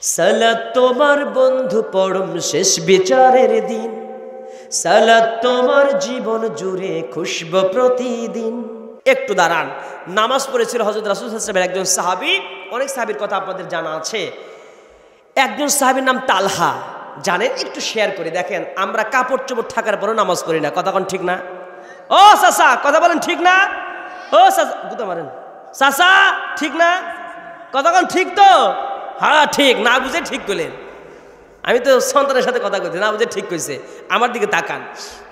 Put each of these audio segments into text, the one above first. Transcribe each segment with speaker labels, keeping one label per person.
Speaker 1: সালাত তোমার বন্ধু পরম শেষ বিচারের দিন, সালাত তোমার জীবন জুড়ে খুশব প্রতিদিন। একটু দাঁড়ান, নামাজ পড়েছিল হযরত রাসূল সাল্লাল্লাহু আলাইহি ওয়াসাল্লামের একজন সাহাবী। অনেক সাহাবীর কথা আপনাদের জানা আছে। একজন সাহাবীর নাম তালহা, জানেন? একটু শেয়ার করে দেখেন, আমরা কাপড় চোপড় থাকার পরেও নামাজ পড়ি না, কথা কোন ঠিক না? ও চাচা কথা বলেন ঠিক না? ও চাচা গুতা মারেন, চাচা ঠিক না? কথা কোন ঠিক তো? হ্যাঁ ঠিক, না বুঝে ঠিক করলেন। আমি তো সন্তানের সাথে কথা কইছি, না বুঝে ঠিক কইছে। আমার দিকে তাকান,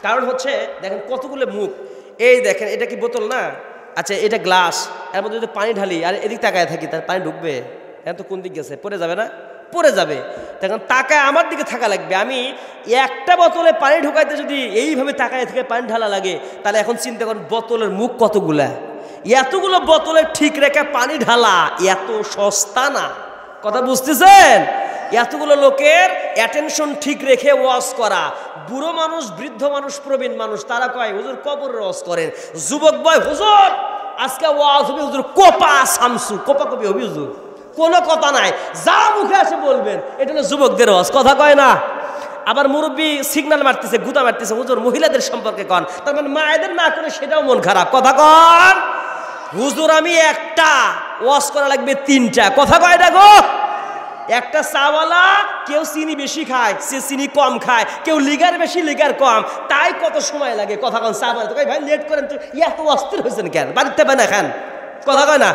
Speaker 1: কারণ হচ্ছে দেখেন কতগুলো মুখ। এই দেখেন, এটা কি বোতল না? আচ্ছা এটা গ্লাস, এর মধ্যে যদি পানি ঢালি আর এদিক তাকায় থাকি, তার পানি ঢুকবে? এখন তো কোন দিক গেছে, পড়ে যাবে না? পড়ে যাবে। তখন তাকায় আমার দিকে থাকা লাগবে। আমি একটা বোতলে পানি ঢুকাইতে যদি এইভাবে তাকায় থেকে পানি ঢালা লাগে, তাহলে এখন চিন্তা করেন বোতলের মুখ কতগুলা। এতগুলো বোতলে ঠিক রেখে পানি ঢালা এত সস্তা না, কথা বুঝতেছেন? এতগুলো লোকের অ্যাটেনশন ঠিক রেখে ওয়াজ করা। বুড়ো মানুষ, বৃদ্ধ মানুষ, প্রবীণ মানুষ, তারা কয় হুজুর কবরের ওয়াজ করেন। যুবক বয় হুজুর আজকে ওয়াজ হবে, হুজুর কোপা সামসু, কোপা কপি হবে হুজুর, কোনো কথা নাই, যা মুখে আসে বলবেন। এটা হলো যুবকদের ওয়াজ, কথা কয় না। আবার মুরব্বী সিগন্যাল মারতেছে, গুতা মারতেছে, হুজুর মহিলাদের সম্পর্কে কন, তার মানে মায়েদের না করে সেটাও মন খারাপ, কথা কন। হুজুর আমি একটা ওয়াজ করা লাগবে তিনটা, কথা কয় না গো। একটা চাওয়ালা, কেউ চিনি বেশি খায়, সে চিনি কম খায়, কেউ লিগার বেশি লিগার কম, তাই কত সময় লাগে, কথা কন। চা বানাতে ভাই লেট করেন তো, এত অস্থির হয়েছেন কেন, বাড়িতে পায় না খান, কথা কয় না।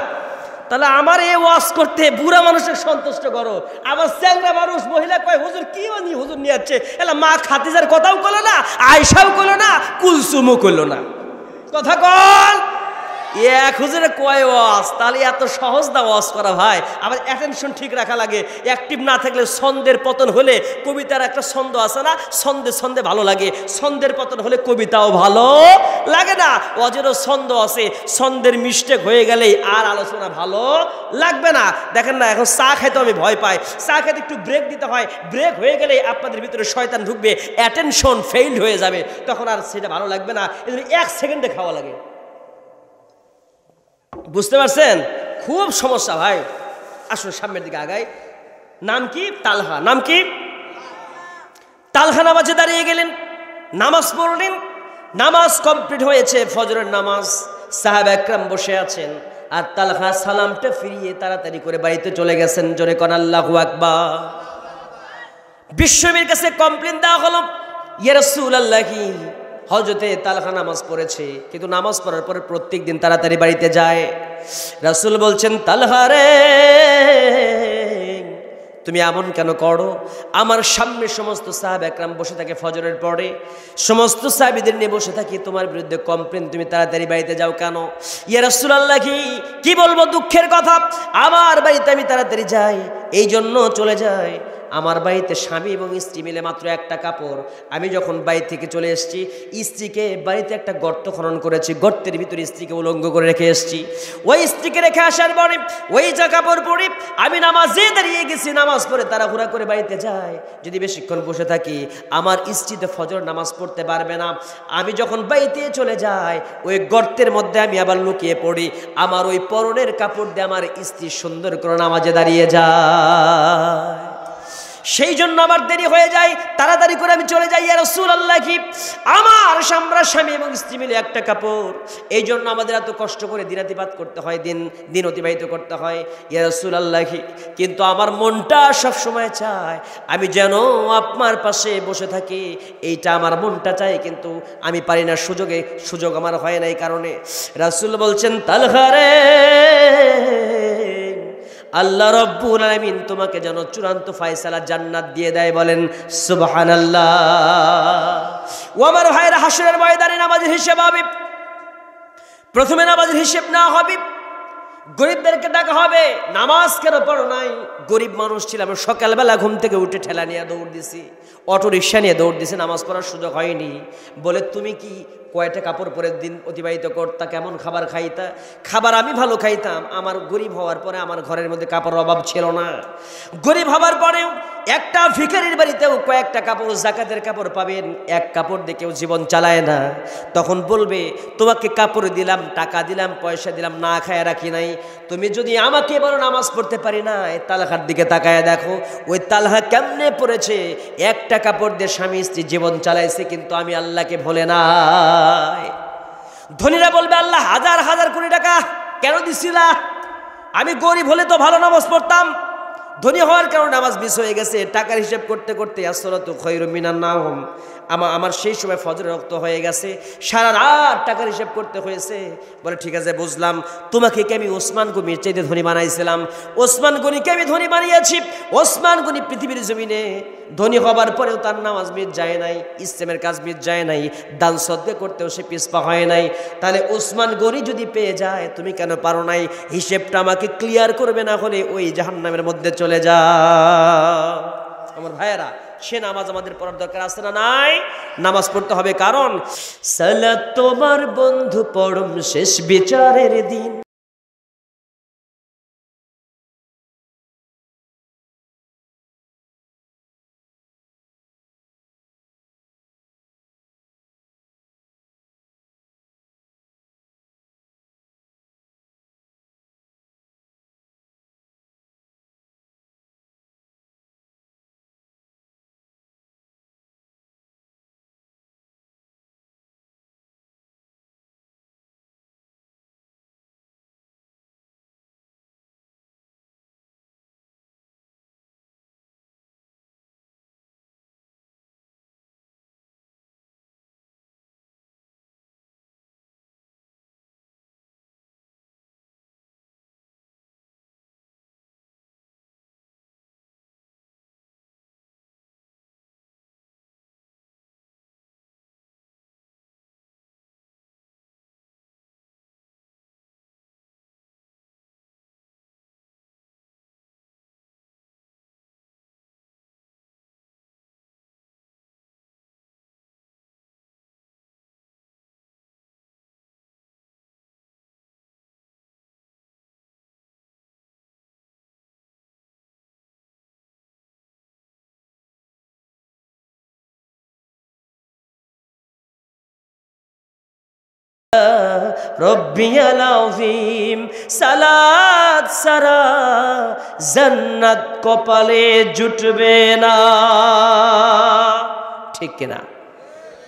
Speaker 1: তাহলে আমার এই ওয়াজ করতে বুড়া মানুষের সন্তুষ্ট করো, আবার চ্যাংরা মানুষ মহিলা কয় হুজুর কি মানি, হুজুর নিয়ে যাচ্ছে, এলা মা খাদিজার কথাও করলো না, আয়েশাও করলো না, কুলসুমও করলো না, কথা কন। এক হুজুরে কয় ওয়াজ, তাহলে এত সহজ না ওয়াজ করা ভাই। আবার অ্যাটেনশন ঠিক রাখা লাগে, অ্যাক্টিভ না থাকলে ছন্দের পতন হলে, কবিতার একটা ছন্দ আছে না, ছন্দে ছন্দে ভালো লাগে, ছন্দের পতন হলে কবিতাও ভালো লাগে না। ওয়াজেরও ছন্দ আছে, ছন্দের মিস্টেক হয়ে গেলেই আর আলোচনা ভালো লাগবে না। দেখেন না, এখন চা খাইতে আমি ভয় পাই, চা খাইতে একটু ব্রেক দিতে হয়, ব্রেক হয়ে গেলেই আপনাদের ভিতরে শয়তান ঢুকবে, অ্যাটেনশন ফেইল্ড হয়ে যাবে, তখন আর সেটা ভালো লাগবে না। এই জন্য 1 সেকেন্ডে খাওয়া লাগে, বুঝতে পারছেন? খুব সমস্যা ভাই। আসুন সামনের দিকে আগাই। নাম কি? তালহা। নাম কি? তালহা নামাজে দাঁড়িয়ে গেলেন, নামাজ পড়লেন, নামাজ কমপ্লিট হয়েছে, ফজরের নামাজ। সাহাবা একরাম বসে আছেন, আর তালহা সালামটা ফিরিয়ে তাড়াতাড়ি করে বাড়িতে চলে গেছেন। জোরে কোন আল্লাহু আকবার। বিশ্বনবীর কাছে কমপ্লেন দেওয়া হলো, ইয়া রাসূলুল্লাহ, হযরতে তালহা নামাজ পড়েছে, কিন্তু নামাজ পড়ার পরে প্রত্যেক দিন তাড়াতাড়ি বাড়িতে যায়। রাসূল বলছেন, তালহা রে, তুমি এমন কেন করো? আমার সামনে সমস্ত সাহাবা একরাম বসে থাকে ফজরের পরে, সমস্ত সাহাবীদের নিয়ে বসে থাকি, তোমার বিরুদ্ধে কমপ্লেন, তুমি তাড়াতাড়ি বাড়িতে যাও কেন? ইয়া রাসূলুল্লাহ, কি বলবো দুঃখের কথা, আমার বাড়িতে আমি তাড়াতাড়ি যাই, এই জন্য চলে যাই। আমার বাড়িতে স্বামী এবং স্ত্রী মিলে মাত্র একটা কাপড়। আমি যখন বাড়ি থেকে চলে এসেছি, স্ত্রীকে বাড়িতে একটা গর্ত খনন করেছি, গর্তের ভিতরে স্ত্রীকে উলঙ্গ করে রেখে এসেছি। ওই স্ত্রীকে রেখে আসার পরে ওই যা কাপড় পরে আমি নামাজে দাঁড়িয়ে গেছি, নামাজ পড়ে তাড়াহুড়া করে বাড়িতে যাই। যদি বেশিক্ষণ বসে থাকি, আমার স্ত্রী তো ফজর নামাজ পড়তে পারবে না। আমি যখন বাড়িতে চলে যাই, ওই গর্তের মধ্যে আমি আবার লুকিয়ে পড়ি, আমার ওই পরনের কাপড় দিয়ে আমার স্ত্রী সুন্দর করে নামাজে দাঁড়িয়ে যায়। সেই জন্য আমার দেরি হয়ে যায়, তাড়াতাড়ি করে আমি চলে যাই। ইয়া রাসূলুল্লাহ, আমার স্বামী এবং স্ত্রী মিলে একটা কাপড়, এই জন্য আমাদের এত কষ্ট করে দিনাতিপাত করতে হয়, দিন অতিবাহিত করতে হয়। ইয়া রাসূলুল্লাহ, কিন্তু আমার মনটা সব সময় চায় আমি যেন আপনার পাশে বসে থাকি, এইটা আমার মনটা চায়, কিন্তু আমি পারি না, সুযোগ আমার হয় না। এই কারণে রাসূল বলছেন, তালহা রে, আল্লাহ রাব্বুল আলামিন তোমাকে যেন চূড়ান্ত ফয়সালা জান্নাত দিয়ে দেয়, বলেন সুবহানাল্লাহ। ও আমার ভাইরা, হাসরের ময়দানে নামাজের হিসাব হবে। প্রথমে নামাজের হিসাব না হবে, গরিবদেরকে ডাকা হবে, নামাজ কেন পড়ো নাই? গরিব মানুষ ছিলাম, সকালবেলা ঘুম থেকে উঠে ঠেলা নিয়ে দৌড় দিছি, অটো রিক্সা নিয়ে দৌড় দিছি, নামাজ পড়ার সুযোগ হয়নি। বলে তুমি কি কয়টা কাপড় পরে দিন অতিবাহিত করতা, কেমন খাবার খাইতা? খাবার আমি ভালো খাইতাম, আমার গরিব হওয়ার পরে আমার ঘরের মধ্যে কাপড়ের অভাব ছিল না। গরিব হওয়ার পরেও একটা ভিখারির বাড়িতেও কয়েকটা কাপড় যাকাতের কাপড় পাবেন, এক কাপড় দিয়ে কেউ জীবন চালায় না। তখন বলবে তোমাকে কাপড় দিলাম, টাকা দিলাম, পয়সা দিলাম, না খায় রাখি নাই, তুমি যদি আমাকে বলো নামাজ পড়তে পারি না, এই তালহার দিকে তাকায় দেখো, ওই তালহা কেমনে পড়েছে, একটা কাপড় দিয়ে স্বামী স্ত্রী জীবন চালাইছে, কিন্তু আমি আল্লাহকে ভুলে নাই। ধনীরা বলবে আল্লাহ হাজার হাজার কোটি টাকা কেন দিছিলা, আমি গরিব হলে তো ভালো নামাজ পড়তাম, ধনী হওয়ার কারণে নামাজ মিস হয়ে গেছে। টাকার হিসেব করতে করতে আসসালাতু খায়রুম মিনান নাওম, আমার সেই সময় ফজরের রক্ত হয়ে গেছে, সারা রাত টাকার হিসেব করতে হয়েছে। বলে ঠিক আছে বুঝলাম, তোমাকে কি আমি ওসমান গনির চাইতে ধনী বানাইছিলাম? ওসমান গনিকে আমি ধনী বানিয়েছি। ওসমান গনি পৃথিবীর জমিনে ধনী হবার পরেও তার নামাজ মিস যায় নাই, ইসলামের কাজ মিস যায় নাই, দান সদকা করতেও সে পিছপা হয় নাই। তাহলে ওসমান গনি যদি পেয়ে যায়, তুমি কেন পারো নাই? হিসেবটা আমাকে ক্লিয়ার করবে, না হলে ওই জাহান্নামের মধ্যে চলে যাও। আমার ভাইয়েরা, সে নামাজ আমাদের পড়ার দরকার আছে না নাই? নামাজ পড়তে হবে, কারণ সালাত তোমার বন্ধু পরম শেষ বিচারের দিন। রব্বিয়াল আযীম সালাত সারা জান্নাত কপালে জুটবে না, ঠিক কিনা?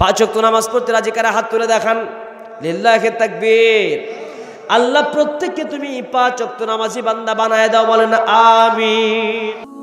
Speaker 1: 5 ওয়াক্ত নামাজ পড়তে রাজি কারা? হাত তুলে দেখান। লিল্লাহি তাকবীর। আল্লাহ প্রত্যেককে তুমি 5 ওয়াক্ত নামাজি বান্দা বানায় দাও, বলেন আমিন।